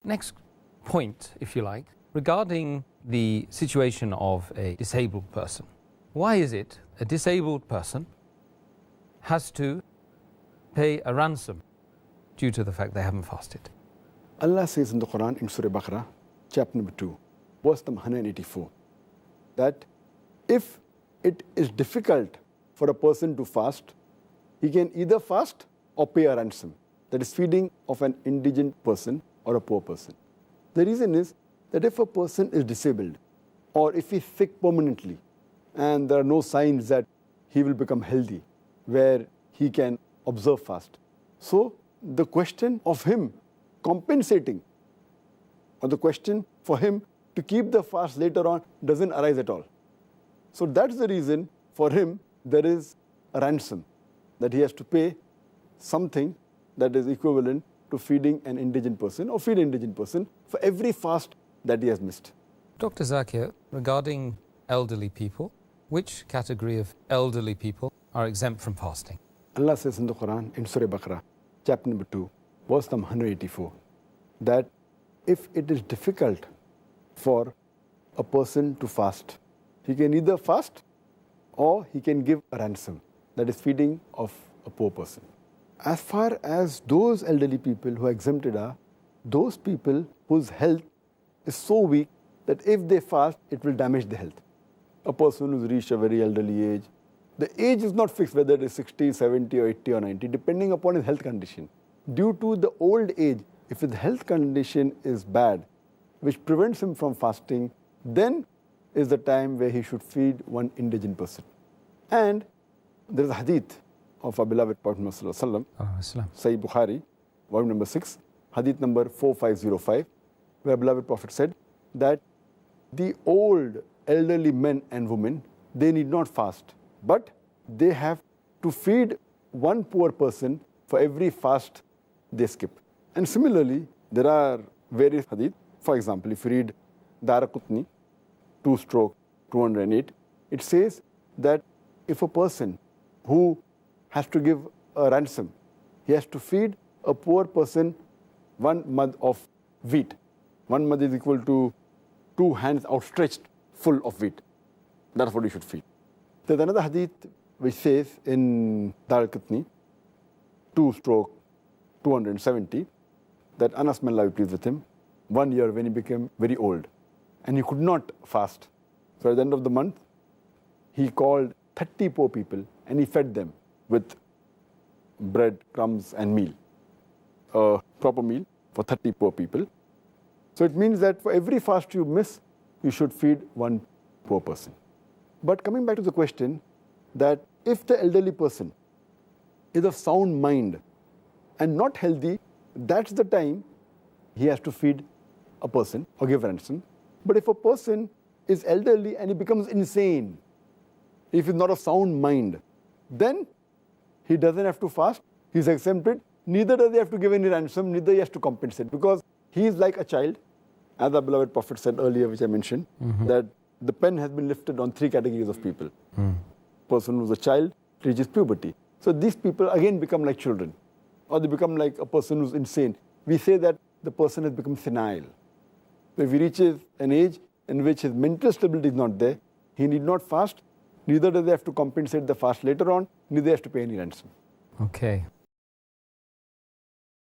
Next point, if you like, regarding the situation of a disabled person. Why is it a disabled person has to pay a ransom due to the fact they haven't fasted? Allah says in the Quran, in Surah Baqarah, chapter number 2, verse number 184, that if it is difficult for a person to fast, he can either fast or pay a ransom. That is feeding of an indigent person or a poor person. The reason is that if a person is disabled or if he's sick permanently and there are no signs that he will become healthy where he can observe fast. So the question of him compensating or the question for him to keep the fast later on doesn't arise at all. So that's the reason for him there is a ransom, that he has to pay something that is equivalent to feeding an indigent person or feed an indigent person for every fast that he has missed. Dr. Zakir, regarding elderly people, which category of elderly people are exempt from fasting? Allah says in the Quran, in Surah Baqarah, chapter number 2, verse number 184, that if it is difficult for a person to fast, he can either fast or he can give a ransom, that is feeding of a poor person. As far as those elderly people who are exempted are, those people whose health is so weak that if they fast, it will damage the health. A person who's reached a very elderly age, the age is not fixed whether it is 60, 70 or 80 or 90, depending upon his health condition. Due to the old age, if his health condition is bad, which prevents him from fasting, then is the time where he should feed one indigent person. And there is a hadith of our beloved Prophet Muhammad Sallallahu Alaihi Wasallam, Sahih Bukhari, volume number 6, hadith number 4505, where beloved Prophet said that the old elderly men and women, they need not fast, but they have to feed one poor person for every fast they skip. And similarly, there are various hadith. For example, if you read Daraqutni, 2/208, it says that if a person who has to give a ransom, he has to feed a poor person 1 mud of wheat. 1 mud is equal to 2 hands outstretched full of wheat. That's what he should feed. There's another hadith which says in Daraqutni, 2/270, that Anas, may Allah be pleased with him, 1 year when he became very old and he could not fast. So at the end of the month, he called 30 poor people and he fed them with bread, crumbs and meal, a proper meal for 30 poor people. So it means that for every fast you miss, you should feed one poor person. But coming back to the question that if the elderly person is of sound mind and not healthy, that's the time he has to feed a person or give ransom. But if a person is elderly and he becomes insane, if he's not of sound mind, then he doesn't have to fast, he's exempted, neither does he have to give any ransom, neither he has to compensate, because he is like a child, as the beloved Prophet said earlier, which I mentioned, that the pen has been lifted on 3 categories of people. Person who's a child reaches puberty. So these people again become like children, or they become like a person who's insane. We say that the person has become senile. So if he reaches an age in which his mental stability is not there, he need not fast, neither does he have to compensate the fast later on, neither has to pay any ransom. Okay.